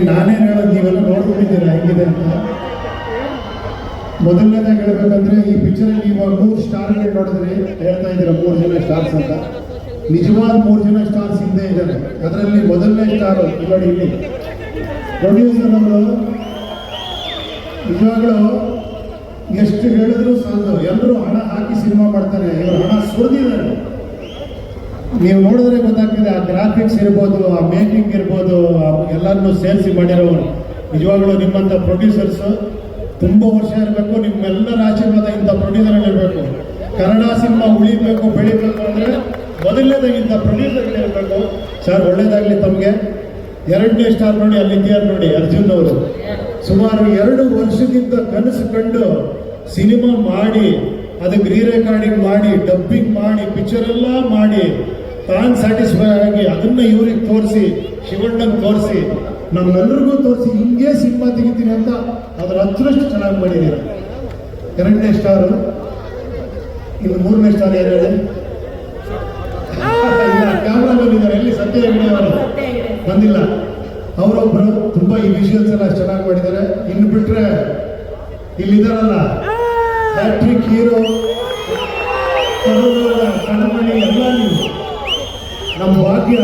ನಾನೇನು ಹೇಳೋದು, ನೀವೆಲ್ಲ ನೋಡ್ಕೊಂಡಿದ್ದೀರಾ ಹೆಂಗಿದೆ ಅಂತ. ಮೊದಲನೇದಾಗಿ ಹೇಳ್ಬೇಕಂದ್ರೆ ಈ ಪಿಕ್ಚರಲ್ಲಿ ಇವಾಗ 3 ಸ್ಟಾರ್ಗಳು ನೋಡಿದ್ರೆ ಹೇಳ್ತಾ ಇದ್ದೀರಾ 3 ಜನ ಸ್ಟಾರ್ಸ್ ಅಂತ. ನಿಜವಾದ 3 ಜನ ಸ್ಟಾರ್ಸ್ ಹಿಂದೆ ಇದ್ದಾರೆ. ಅದರಲ್ಲಿ ಮೊದಲನೇ ಸ್ಟಾರ್ ನೋಡಿ ಇಲ್ಲಿ ಪ್ರೊಡ್ಯೂಸರ್ ಅವರು. ನಿಜವಾಗ್ಲೂ ಎಷ್ಟು ಹೇಳಿದ್ರು ಸಾಲದು, ಎಲ್ಲರೂ ಹಣ ಹಾಕಿ ಸಿನಿಮಾ ಮಾಡ್ತಾರೆ. ಇವರು ಹಣ ಸುರಿದಿದ್ದಾರೆ. ನೀವು ನೋಡಿದ್ರೆ ಗೊತ್ತಾಗ್ತದೆ. ಆ ಗ್ರಾಫಿಕ್ಸ್ ಇರ್ಬೋದು, ಆ ಮೇಕಿಂಗ್ ಇರ್ಬೋದು, ಎಲ್ಲರನ್ನೂ ಸೇರಿಸಿ ಮಾಡಿರೋರು. ನಿಜವಾಗ್ಲೂ ನಿಮ್ಮಂಥ ಪ್ರೊಡ್ಯೂಸರ್ಸ್ ತುಂಬ ವರ್ಷ ಇರಬೇಕು. ನಿಮ್ಮೆಲ್ಲರ ಆಶೀರ್ವಾದ ಇಂಥ ಪ್ರೊಡ್ಯೂಸರ್ ಇರಬೇಕು. ಕನ್ನಡ ಸಿನಿಮಾ ಉಳಿಬೇಕು, ಬೆಳಿಬೇಕು ಅಂದರೆ ಮೊದಲನೇದಾಗಿ ಇಂಥ ಪ್ರೊಡ್ಯೂಸರ್ ಇರಬೇಕು. ಸರ್ ಒಳ್ಳೇದಾಗಲಿ ತಮಗೆ. 2ನೇ ಸ್ಟಾರ್ ನೋಡಿ ಅಲ್ಲಿದ್ಯಾರು ನೋಡಿ, ಅರ್ಜುನ್ ಅವರು. ಸುಮಾರು 2 ವರ್ಷದಿಂದ ಕನಸು ಕಂಡು ಸಿನಿಮಾ ಮಾಡಿ, ಅದಕ್ಕೆ ರೆಕಾರ್ಡಿಂಗ್ ಮಾಡಿ, ಡಬ್ಬಿಂಗ್ ಮಾಡಿ, ಪಿಕ್ಚರ್ ಎಲ್ಲ ಮಾಡಿ, ತಾನು ಸ್ಯಾಟಿಸ್ಫೈ ಆಗಿ ಅದನ್ನ ಇವ್ರಿಗೆ ತೋರಿಸಿ, ಶಿವಣ್ಣಂಗೆ ತೋರಿಸಿ, ನಮ್ಮೆಲ್ಲರಿಗೂ ತೋರಿಸಿ ಹಿಂಗೆ ಸಿನಿಮಾ ತೆಗಿತೀನಿ ಅಂತ ಅದ್ರ ಹತ್ರಷ್ಟು ಚೆನ್ನಾಗಿ ಮಾಡಿದ್ದೀರ. 2ನೇ ಸ್ಟಾರು. ಇನ್ನು 3ನೇ ಸ್ಟಾರ್ ಯಾರು ಹೇಳಿ? ಕ್ಯಾಮ್ರಾ ಬಂದಿದ್ದಾರೆ. ಎಲ್ಲಿ ಸತ್ಯ ಹೆಗಡೆ ಅವರು ಬಂದಿಲ್ಲ. ಅವರೊಬ್ಬರು ತುಂಬಾ ಈ ವಿಷುವಲ್ಸ್ ಎಲ್ಲ ಚೆನ್ನಾಗಿ ಮಾಡಿದ್ದಾರೆ. ಇನ್ನು ಬಿಟ್ರೆ ಇಲ್ಲಿದ್ದಾರಲ್ಲ ಹ್ಯಾಟ್ರಿಕ್ ಹೀರೋ ಕಣ್ಣಮಣಿ ಎಲ್ಲ ನೀವು ನಮ್ಮ ಭಾಗ್ಯ.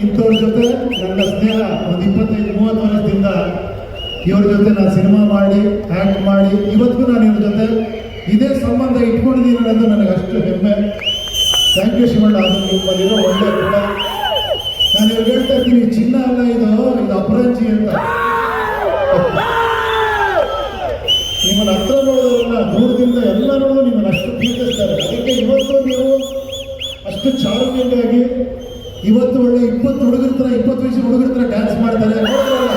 ಇಂಥವ್ರ ಜೊತೆ ನನ್ನ ಸ್ನೇಹ ಒಂದು 25-30 ವರ್ಷದಿಂದ ಇವ್ರ ಜೊತೆ ನಾನು ಸಿನಿಮಾ ಮಾಡಿ, ಆ್ಯಕ್ಟ್ ಮಾಡಿ, ಇವತ್ತಿಗೂ ನಾನು ಇವ್ರ ಜೊತೆ ಇದೇ ಸಂಬಂಧ ಇಟ್ಕೊಂಡಿದ್ದೀನಿ ಅನ್ನೋದು ನನಗೆ ಅಷ್ಟು ಹೆಮ್ಮೆ. Thank you Shivanna. ಅದು ನಿಮ್ಮಲ್ಲಿರೋ ಒಳ್ಳೆ ಕೂಡ. ನಾನು ಇವ್ರಿಗೆ ಹೇಳ್ತಾ ಇರ್ತೀನಿ, ಚಿನ್ನ ಅಲ್ಲ ಇದು ಅಪರಂಜಿ ಅಂತ. ನಿಮ್ಮನ್ನ ಹತ್ರ ನೋಡೋದಲ್ಲ, ದೂರದಿಂದ ಎಲ್ಲ ನೋಡೋದು ನಿಮ್ಮನ್ನು ಅಷ್ಟು ಪ್ರೀತಿಸ್ತಾರೆ. ಅದಕ್ಕೆ ಇವತ್ತು ನೀವು ಅಷ್ಟು ಚಾರುಣ್ಯವಾಗಿ ಇವತ್ತು ಒಳ್ಳೆ 20 ಹುಡುಗರ ಥರ 20 ವಯಸ್ಸಿನ ಹುಡುಗರ ಥರ ಡ್ಯಾನ್ಸ್ ಮಾಡ್ತಾರೆ. ನೋಡಿದ್ರಲ್ಲ,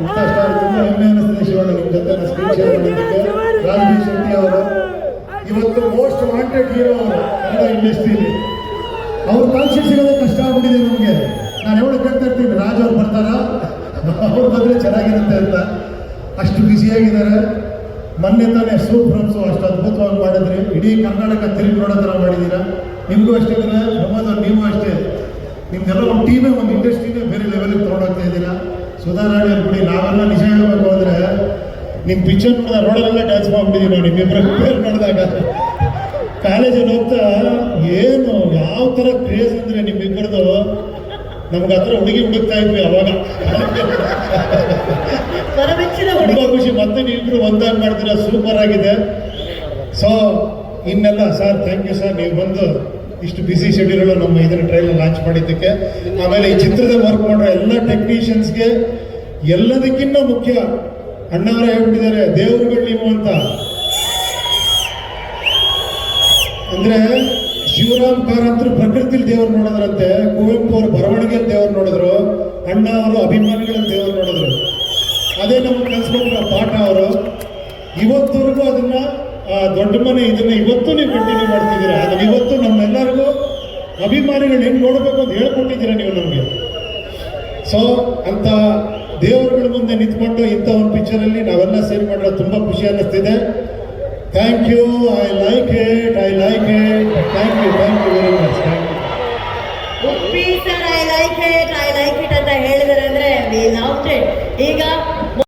ಇಂಥ ಸ್ಟಾರ್ ತುಂಬ ಹೆಮ್ಮೆ ಅನ್ನಿಸ್ತದೆ ಶಿವಣ್ಣ. ನಿಮ್ಮ ಜೊತೆ ನಾನು ಸ್ಕ್ರೀನ್ ಶೇರ್ ಮಾಡಿದ್ದಕ್ಕೆ. ರಾಜಬೀರ್ ಶೆಟ್ಟಿ ಅವರು ಇವತ್ತು ಮೋಸ್ಟ್ ವಾಂಟೆಡ್ ಹೀರೋ ಅವರು ಕನ್ನಡ ಇಂಡಸ್ಟ್ರಿಯಲ್ಲಿ. ಅವ್ರ ಕಾನ್ಸೆಪ್ಟ್ ಸಿಗೋದೇ ಕಷ್ಟ ಆಗ್ಬಿಟ್ಟಿದೆ ನಮಗೆ. ನಾನು ಯಾವಾಗ ಕೇಳ್ತಾ ಇರ್ತೀನಿ, ರಾಜ್ ಅವ್ರು ಬರ್ತಾರ, ಅವ್ರು ಬಂದರೆ ಚೆನ್ನಾಗಿರುತ್ತೆ ಅಂತ. ಅಷ್ಟು ಬ್ಯುಸಿಯಾಗಿದ್ದಾರೆ. ಮೊನ್ನೆ ತಾನೇ ಸೂಪ್ರಮ್ಸು ಅಷ್ಟು ಅದ್ಭುತವಾಗಿ ಮಾಡಿದ್ರಿ. ಇಡೀ ಕರ್ನಾಟಕ ತಿರುಗಿ ನೋಡೋ ಥರ ಮಾಡಿದ್ದೀರಾ. ನಿಮಗೂ ಅಷ್ಟೇ ಪ್ರಮೋದ್ ಅವ್ರು, ನೀವು ಅಷ್ಟೇ. ನಿಮ್ದೆಲ್ಲ ಒಂದು ಟೀಮೇ, ಒಂದು ಇಂಡಸ್ಟ್ರಿನೇ ಬೇರೆ ಲೆವೆಲ್ಗೆ ತೊಗೊಂಡೋಗ್ತಾ ಇದ್ದೀರಾ. ಸುಧಾರಾಣಿ ಅವ್ರು ಬಿಡಿ, ನಾವೆಲ್ಲ ನಿಜ ಹೇಳಬೇಕು ಅಂದರೆ ನಿಮ್ಮ ಪಿಕ್ಚರ್ ನೋಡಿದ ರೋಡಲ್ಲೆಲ್ಲ ಡ್ಯಾನ್ಸ್ ಮಾಡ್ಬಿಟ್ಟಿದ್ದೀವಿ ನಾವು. ನಿಮ್ಮಿಬ್ಬರ ಪೇರ್ ನೋಡಿದಾಗ ಕಾಲೇಜಲ್ಲಿ ಹೋಗ್ತಾ ಏನು ಯಾವ ಥರ ಕ್ರೇಜ್ ಅಂದರೆ ನಿಮ್ಮಿಬ್ಬರದು. ನಮ್ಗೆ ಹತ್ರ ಹುಡುಗಿ ಹುಡುಕ್ತಾ ಇದ್ವಿ ಅವಾಗ. ತುಂಬ ಖುಷಿ. ಮತ್ತೆ ನೀವಿಬ್ರು ಒಂದಾಗಿ ಮಾಡ್ತೀರಾ, ಸೂಪರ್ ಆಗಿದೆ. ಸೊ ಇನ್ನೆಲ್ಲ ಸರ್ ಥ್ಯಾಂಕ್ ಯು ಸರ್. ನೀವು ಬಂದು ಇಷ್ಟು ಬ್ಯುಸಿ ಶೆಡ್ಯೂಲ್ ನಮ್ಮ ಇದನ್ನ ಟ್ರೈಲರ್ ಲಾಂಚ್ ಮಾಡಿದ್ದಕ್ಕೆ. ಆಮೇಲೆ ಈ ಚಿತ್ರದ ವರ್ಕ್ ಮಾಡೋ ಎಲ್ಲ ಟೆಕ್ನಿಷಿಯನ್ಸ್ಗೆ, ಎಲ್ಲದಕ್ಕಿಂತ ಮುಖ್ಯ ಅಣ್ಣವರೇ ಹೇಳ್ಬಿಟ್ಟಿದ್ದಾರೆ, ದೇವರುಗಳು ನೀವು ಅಂತ. ಅಂದ್ರೆ ಶಿವರಾಮ್ ಕಾರಂತರು ಪ್ರಕೃತಿಲಿ ದೇವರು ನೋಡಿದ್ರಂತೆ, ಕುವೆಂಪು ಅವರು ಬರವಣಿಗೆಯಲ್ಲಿ ದೇವರು ನೋಡಿದ್ರು, ಅಣ್ಣ ಅವರು ಅಭಿಮಾನಿಗಳಲ್ಲಿ ದೇವರು ನೋಡಿದ್ರು. ಅದೇ ನಮ್ಗೆ ಕಲಿಸ್ಕೊಟ್ರ ಪಾಠ ಅವರು. ಇವತ್ತವರೆಗೂ ಅದನ್ನ ದೊಡ್ಡ ಮನೆ ಇದನ್ನ ಇವತ್ತು ನೀವು ಕಂಟಿನ್ಯೂ ಮಾಡ್ತಿದ್ದೀರಾ. ಅದನ್ನ ಇವತ್ತು ನಮ್ಮೆಲ್ಲರಿಗೂ ಅಭಿಮಾನಿಗಳು ಹೆಂಗೆ ನೋಡಬೇಕು ಅಂತ ಹೇಳ್ಕೊಟ್ಟಿದ್ದೀರಾ ನೀವು ನಮಗೆ. ಸೊ ಅಂತ ದೇವರುಗಳ ಮುಂದೆ ನಿಂತ್ಕೊಂಡು ಇಂಥ ಒಂದು ಪಿಕ್ಚರಲ್ಲಿ ನಾವೆಲ್ಲ ಸೇರಿ ಮಾಡಿರೋ ತುಂಬ ಖುಷಿ ಅನ್ನಿಸ್ತಿದೆ. Thank you. I like it. Thank you very much. Thank you. Uppi sir, I like it ಅಂತ ಹೇಳಿದಾರೆ ಅಂದರೆ ವಿ ಲವ್ಡ್ ಇಟ್. ಈಗ